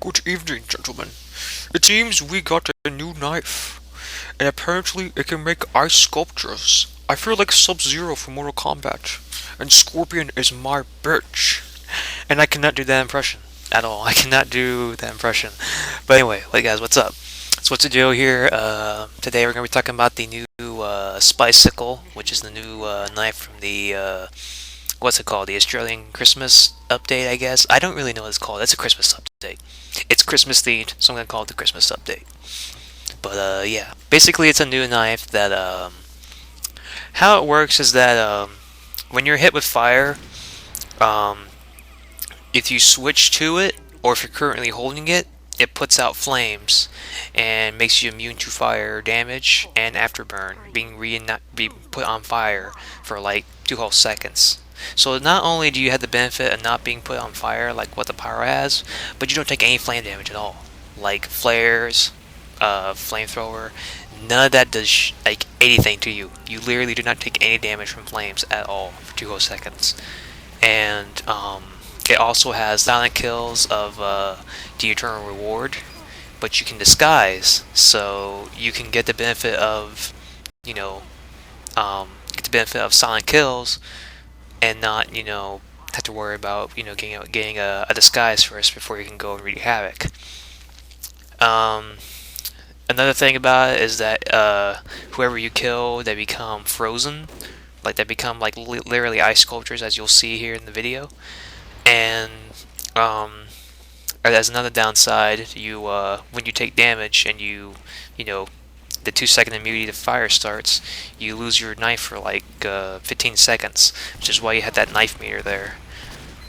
Good evening, gentlemen. It seems we got a new knife, and apparently it can make ice sculptures. I feel like Sub-Zero from Mortal Kombat, and Scorpion is my bitch. And I cannot do that impression at all. I cannot do that impression. But anyway, hey guys, what's up? So what's the deal here? Today we're going to be talking about the new Spycicle, which is the new knife from the what's it called? The Australian Christmas update, I guess. I don't really know what it's called. It's a Christmas update. It's Christmas themed, so I'm gonna call it the Christmas update. But yeah, basically it's a new knife that how it works is that when you're hit with fire, um, if you switch to it, or if you're currently holding it, it puts out flames and makes you immune to fire damage and afterburn, being put on fire for like 2 whole seconds. So not only do you have the benefit of not being put on fire like what the pyro has, but you don't take any flame damage at all. Like flares, flamethrower, none of that does like anything to you. You literally do not take any damage from flames at all for 2 whole seconds. And it also has silent kills of the eternal reward, but you can disguise, so you can get the benefit of, you know, get the benefit of silent kills and not, have to worry about, getting a disguise first before you can go and wreak havoc. Um, Another thing about it is that whoever you kill, they become frozen, like they become like literally ice sculptures, as you'll see here in the video. And um, as another downside, you when you take damage and you know the 2 second immunity to fire starts, you lose your knife for like 15 seconds, which is why you had that knife meter there.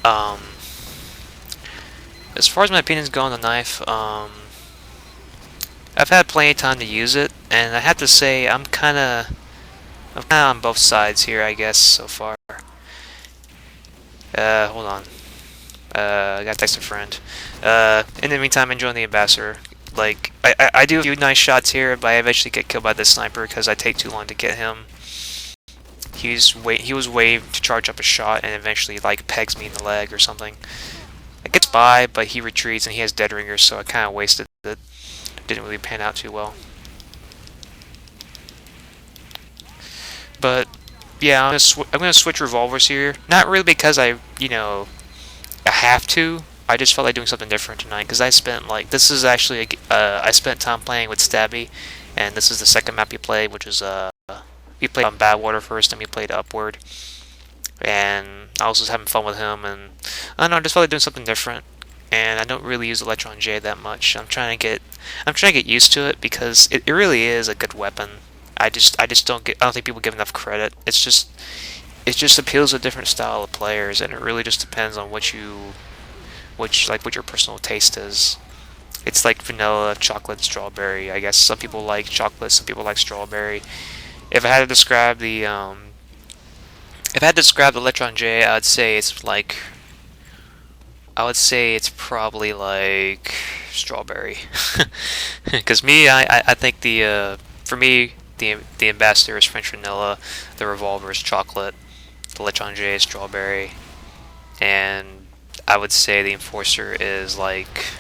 Um, as far as my opinions go on the knife, I've had plenty of time to use it, and I have to say I'm kinda on both sides here, I guess, so far. Hold on. I gotta text a friend. In the meantime, enjoying the ambassador. Like, I do a few nice shots here, but I eventually get killed by this sniper because I take too long to get him. He was waved to charge up a shot and eventually like pegs me in the leg or something. It gets by, but he retreats and he has dead ringers, so I kind of wasted it. Didn't really pan out too well. But yeah, I'm gonna switch revolvers here. Not really because I have to. I just felt like doing something different tonight because I spent like this is actually I spent time playing with Stabby, and this is the second map we played, which is we played on Badwater first, and we played Upward, and I was just having fun with him, and I don't know, I just felt like doing something different. And I don't really use Electron J that much. I'm trying to get used to it because it really is a good weapon. I just I don't think people give enough credit. It just appeals to a different style of players, and it really just depends on what your personal taste is. It's like vanilla, chocolate, strawberry. I guess some people like chocolate, some people like strawberry. If I had to describe if I had to describe the Electron J, I would say it's probably like strawberry. Because I think for me the ambassador is French vanilla, the revolver is chocolate, the Electron J is strawberry, and I would say the enforcer is like,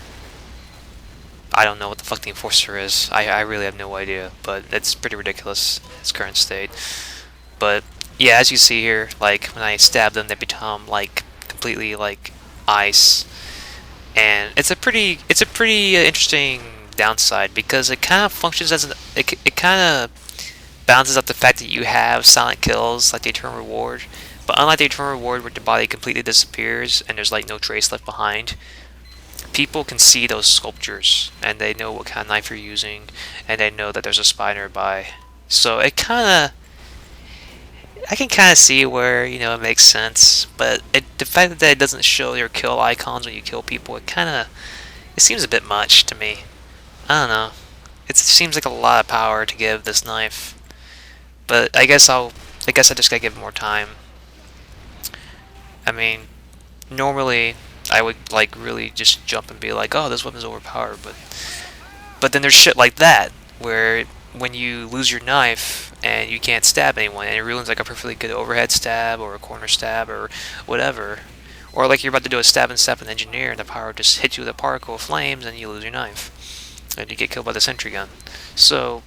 I don't know what the fuck the enforcer is. I really have no idea, but it's pretty ridiculous, its current state. But yeah, as you see here, like when I stab them, they become like completely like ice, and it's a pretty interesting downside because it kind of functions as it kind of balances out the fact that you have silent kills like the Eternal Reward. But unlike the Eternal Reward where the body completely disappears and there's like no trace left behind, people can see those sculptures and they know what kind of knife you're using and they know that there's a spy nearby. So I can kind of see where, it makes sense, but the fact that it doesn't show your kill icons when you kill people, it seems a bit much to me. I don't know. It seems like a lot of power to give this knife. But I guess I just gotta give it more time. I mean, normally I would like really just jump and be like, "Oh, this weapon's overpowered," but then there's shit like that where when you lose your knife and you can't stab anyone and it ruins like a perfectly good overhead stab or a corner stab or whatever, Or like you're about to do a stab and step an engineer, and the pyro just hits you with a particle of flames, and you lose your knife, and you get killed by the sentry gun. So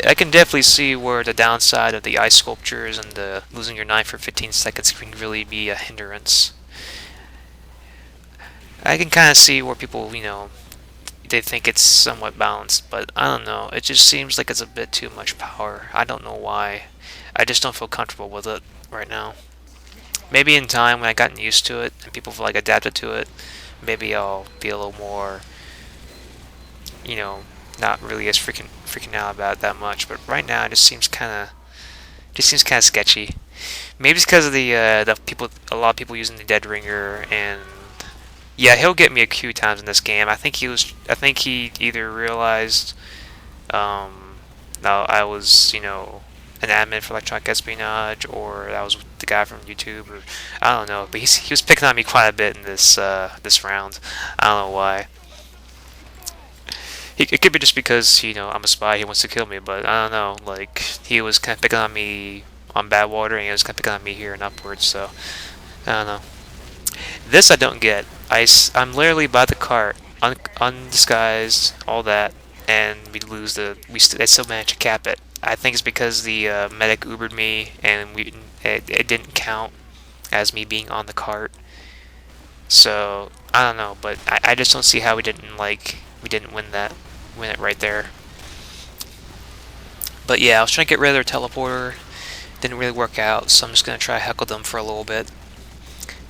I can definitely see where the downside of the ice sculptures and the losing your knife for 15 seconds can really be a hindrance. I can kind of see where people, they think it's somewhat balanced, but I don't know. It just seems like it's a bit too much power. I don't know why. I just don't feel comfortable with it right now. Maybe in time when I gotten used to it and people feel like adapted to it, maybe I'll be a little more, you know, not really as freaking out about it that much. But right now, it just seems kind of sketchy. Maybe it's because of the people, a lot of people using the Dead Ringer, and yeah, he'll get me a few times in this game. I think he either realized, now I was, an admin for electronic espionage, or that was the guy from YouTube, or I don't know. But he was picking on me quite a bit in this round. I don't know why. It could be just because I'm a spy. He wants to kill me, but I don't know. Like he was kind of picking on me on Badwater, and he was kind of picking on me here and upwards. So I don't know. This I don't get. I'm literally by the cart, undisguised, all that, and we lose I still managed to cap it. I think it's because the medic Ubered me, and it didn't count as me being on the cart. So I don't know, but I just don't see how we didn't win it right there. But yeah, I was trying to get rid of their teleporter. Didn't really work out, so I'm just gonna try to heckle them for a little bit.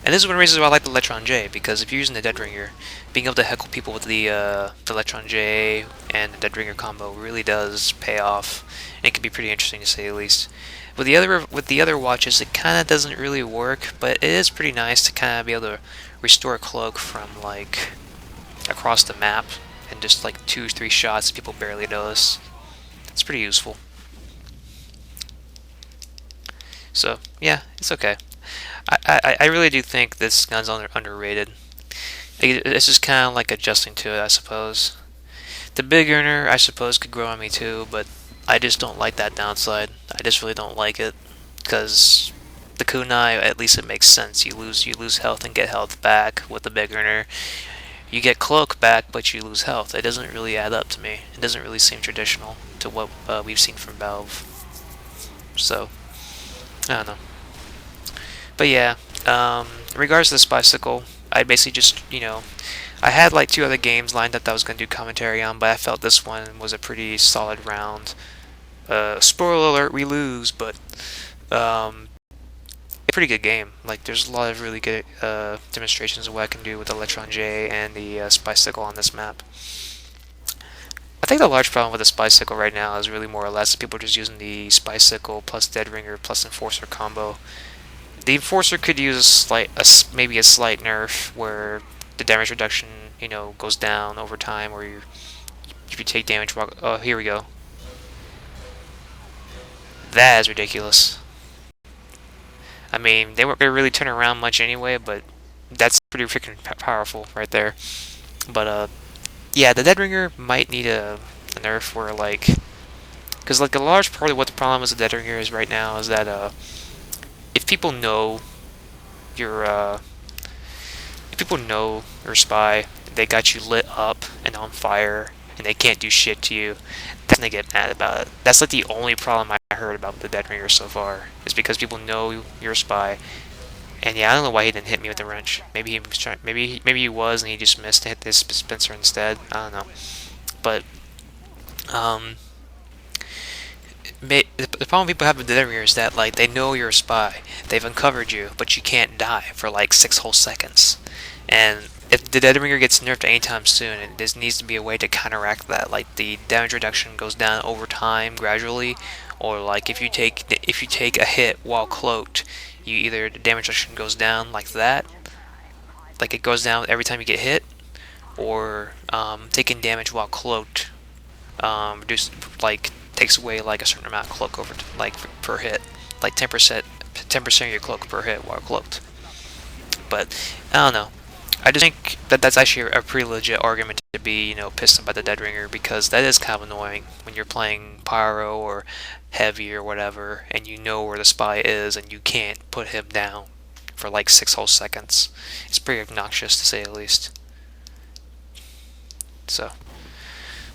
And this is one of the reasons why I like the Electron J, because if you're using the Dead Ringer, being able to heckle people with the Electron J and the Dead Ringer combo really does pay off, and it can be pretty interesting to say the least. With the other watches, it kind of doesn't really work, but it is pretty nice to kind of be able to restore a cloak from like across the map and just like 2 or 3 shots people barely notice. It's pretty useful. So yeah, it's okay. I really do think this gun's underrated. It's just kind of like adjusting to it, I suppose. The big earner, I suppose, could grow on me too, but I just don't like that downside. I just really don't like it because the kunai, at least it makes sense. You lose health and get health back with the big earner. You get cloak back, but you lose health. It doesn't really add up to me. It doesn't really seem traditional to what we've seen from Valve. So I don't know. But yeah, in regards to the Spycicle, I basically just, I had like 2 other games lined up that I was going to do commentary on, but I felt this one was a pretty solid round. Spoiler alert, we lose, but a pretty good game. Like, there's a lot of really good demonstrations of what I can do with the Electron J and the Spycicle on this map. I think the large problem with the Spycicle right now is really more or less people just using the Spycicle plus Dead Ringer plus Enforcer combo. The Enforcer could use maybe a slight nerf where the damage reduction, goes down over time, or if you take damage while. Oh, here we go. That is ridiculous. I mean, they weren't gonna really turn around much anyway, but that's pretty freaking powerful right there. But yeah, the Dead Ringer might need a nerf where because like a large part of what the problem with the Dead Ringer is right now is that if people know you're if people know you're a spy, they got you lit up and on fire, and they can't do shit to you, then they get mad about it. That's like the only problem I heard about the Dead Ringer so far, is because people know you're a spy. And yeah, I don't know why he didn't hit me with the wrench. Maybe he was trying. Maybe he was, and he just missed to hit this dispenser instead. I don't know. But um, the problem people have with the Dead Ringer is that like they know you're a spy. They've uncovered you, but you can't die for like 6 whole seconds. And if the Dead Ringer gets nerfed anytime soon, there needs to be a way to counteract that. Like the damage reduction goes down over time gradually, or like if you take a hit while cloaked, you either the damage reduction goes down like that, like it goes down every time you get hit, or taking damage while cloaked reduce like takes away like a certain amount of cloak over like per hit, like 10% of your cloak per hit while cloaked. But I don't know. I just think that that's actually a pretty legit argument to be, pissed about the Dead Ringer, because that is kind of annoying when you're playing Pyro or Heavy or whatever, and you know where the spy is and you can't put him down for like 6 whole seconds. It's pretty obnoxious to say the least. So,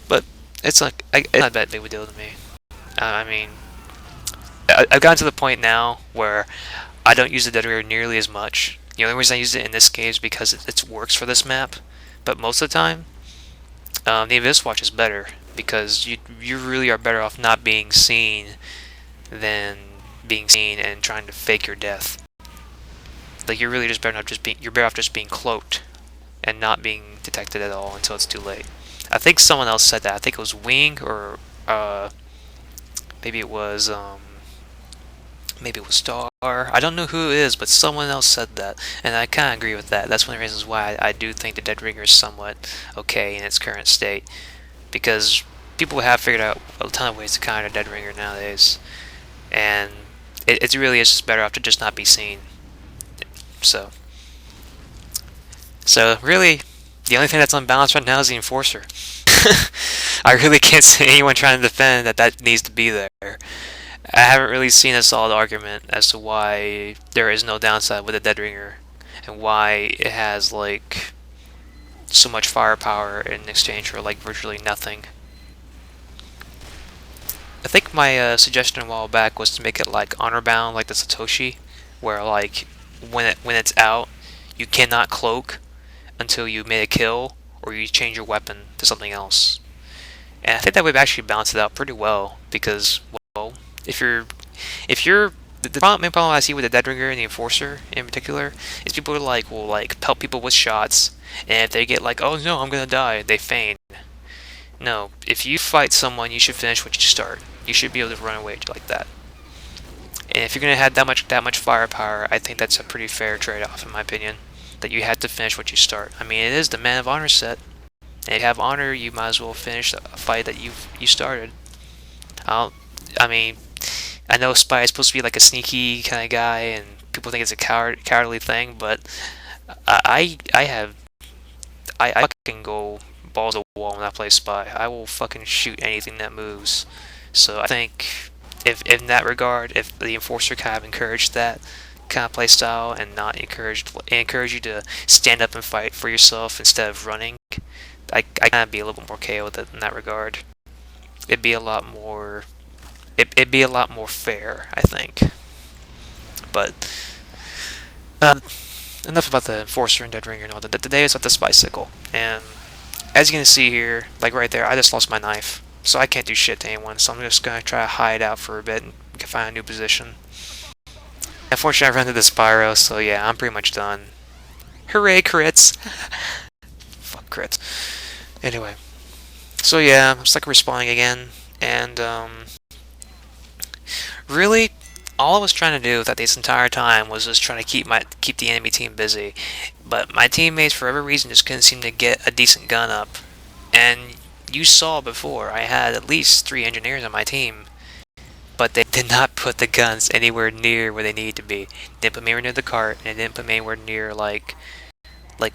but it's not that big of a deal to me. I mean, I've gotten to the point now where I don't use the dead ringer nearly as much. The only reason I use it in this game is because it works for this map. But most of the time, the Abyss Watch is better because you really are better off not being seen than being seen and trying to fake your death. Like you're really just you're better off just being cloaked and not being detected at all until it's too late. I think someone else said that. I think it was Wing or maybe it was Star. I don't know who it is, but someone else said that, and I kind of agree with that. That's one of the reasons why I do think the Dead Ringer is somewhat okay in its current state, because people have figured out a ton of ways to counter Dead Ringer nowadays, and it really is just better off to just not be seen. So, really, the only thing that's unbalanced right now is the Enforcer. I really can't see anyone trying to defend that needs to be there. I haven't really seen a solid argument as to why there is no downside with the Dead Ringer, and why it has like so much firepower in exchange for like virtually nothing. I think my suggestion a while back was to make it like honor bound, like the Satoshi, where like when it's out, you cannot cloak until you made a kill or you change your weapon to something else. And I think that would actually balance it out pretty well because, well, if you're the main problem I see with the Dead Ringer and the Enforcer in particular is people are like will like pelt people with shots, and if they get like, oh no, I'm gonna die, they feign. No, if you fight someone, you should finish what you start. You should be able to run away like that. And if you're gonna have that much firepower, I think that's a pretty fair trade-off in my opinion. That you have to finish what you start. I mean, it is the Man of Honor set. And if you have honor, you might as well finish a fight that you started. I mean, I know Spy is supposed to be like a sneaky kind of guy, and people think it's a cowardly thing, but I fucking go balls to the wall when I play Spy. I will fucking shoot anything that moves. So I think if in that regard, if the Enforcer kind of encouraged that kind of play style and not encourage you to stand up and fight for yourself instead of running, I kind of be a little bit more okay with it in that regard. It'd be a lot more. It'd be a lot more fair, I think. But enough about the Enforcer and Dead Ringer and all that. Today is at the Spycicle, and as you can see here, like right there, I just lost my knife, so I can't do shit to anyone. So I'm just gonna try to hide out for a bit and find a new position. Unfortunately, I ran into the Spyro, so yeah, I'm pretty much done. Hooray, crits! Fuck crits. Anyway, so yeah, I'm stuck respawning again, and really, all I was trying to do that this entire time was just trying to keep the enemy team busy. But my teammates, for every reason, just couldn't seem to get a decent gun up. And you saw before, I had at least 3 engineers on my team, but they did not put the guns anywhere near where they needed to be. They didn't put me anywhere near the cart, and they didn't put me anywhere near like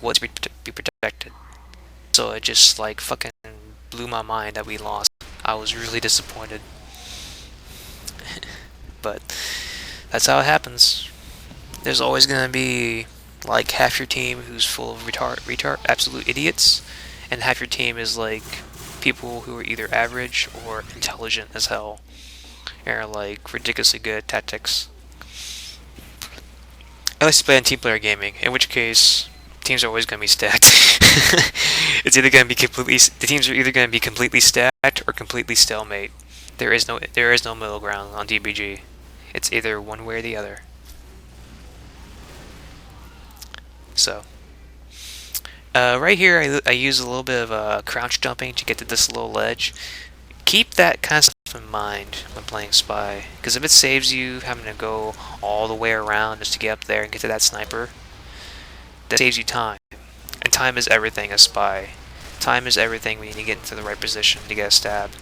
what's be protected. So it just like fucking blew my mind that we lost. I was really disappointed. But that's how it happens. There's always gonna be like half your team who's full of retard, absolute idiots, and half your team is like people who are either average or intelligent as hell, and are like ridiculously good at tactics. I like to play on team player gaming, in which case teams are always gonna be stacked. It's either gonna be the teams are either gonna be completely stacked or completely stalemate. There is no middle ground on DBG. It's either one way or the other. So, right here I use a little bit of crouch jumping to get to this little ledge. Keep that kind of stuff in mind when playing Spy, because if it saves you having to go all the way around just to get up there and get to that sniper, that saves you time. And time is everything as Spy. Time is everything when you need to get into the right position to get a stab.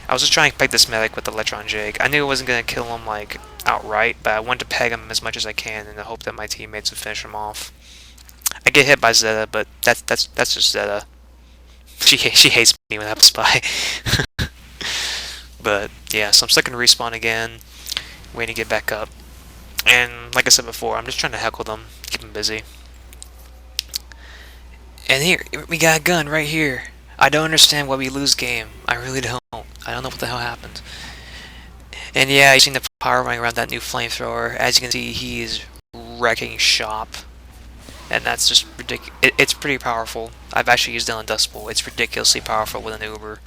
I was just trying to peg this medic with the Electron Jig. I knew it wasn't going to kill him like outright, but I wanted to peg him as much as I can in the hope that my teammates would finish him off. I get hit by Zeta, but that's just Zeta. She hates me when I'm Spy. But yeah, so I'm stuck in respawn again, waiting to get back up. And like I said before, I'm just trying to heckle them, keep them busy. And here, we got a gun right here. I don't understand why we lose game. I really don't. I don't know what the hell happened. And yeah, you've seen the power running around that new flamethrower. As you can see, he is wrecking shop. And that's just ridiculous. It's pretty powerful. I've actually used it on Dustbowl. It's ridiculously powerful with an Uber.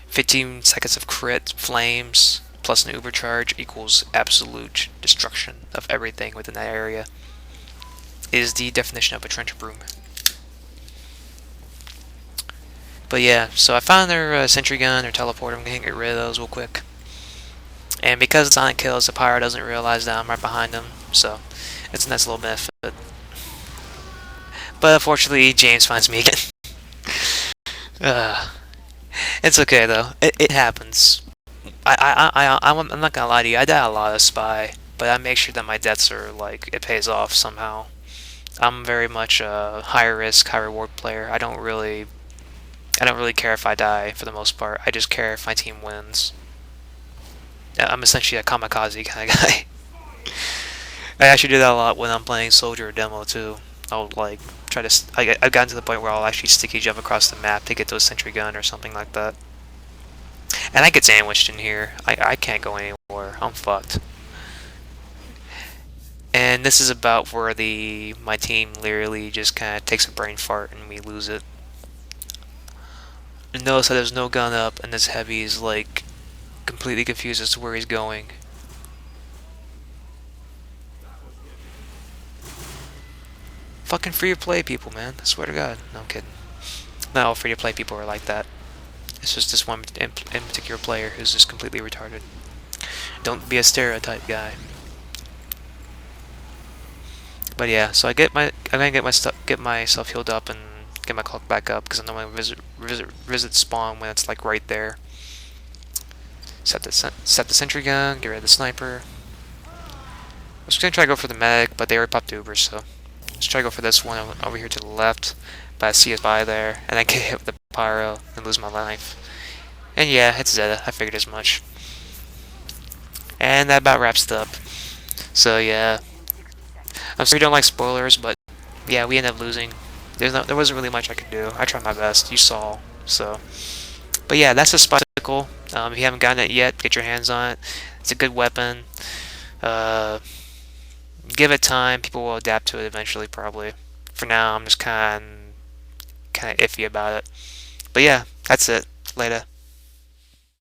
15 seconds of crit, flames, plus an Uber charge equals absolute destruction of everything within that area. It is the definition of a trench broom. But yeah, so I found their sentry gun, their teleporter. I'm gonna get rid of those real quick. And because it's on kills, the pyro doesn't realize that I'm right behind him, so it's a nice little benefit. But unfortunately, James finds me again. uh, it's okay though. It happens. I'm not gonna lie to you. I die a lot of spy, but I make sure that my deaths are like it pays off somehow. I'm very much a high risk, high reward player. I don't really care if I die for the most part. I just care if my team wins. I'm essentially a kamikaze kind of guy. I actually do that a lot when I'm playing soldier or demo too. I'll like try to. I've gotten to the point where I'll actually sticky jump across the map to get to a sentry gun or something like that. And I get sandwiched in here. I can't go anywhere. I'm fucked. And this is about where the my team literally just kind of takes a brain fart and we lose it. And notice that there's no gun up and this heavy is like completely confused as to where he's going. Fucking free to play people, man. I swear to God. No, I'm kidding. Not all free to play people are like that. It's just this one in particular player who's just completely retarded. Don't be a stereotype guy. But yeah, so I'm gonna get my stuff, get myself healed up and get my clock back up because I'm gonna visit spawn when it's like right there. Set the sentry gun, get rid of the sniper. I was gonna try to go for the medic, but they already popped Ubers, so let's try to go for this one over here to the left. But I see it by there, and I get hit with the pyro and lose my life. And yeah, it's Zeta. I figured as much. And that about wraps it up. So yeah, I'm sorry you don't like spoilers, but yeah, we ended up losing. There wasn't really much I could do. I tried my best. You saw. So, but yeah, that's a Spycicle. If you haven't gotten it yet, get your hands on it. It's a good weapon. Uh, Give it time. People will adapt to it eventually, probably. For now, I'm just kind of iffy about it. But yeah, that's it. Later.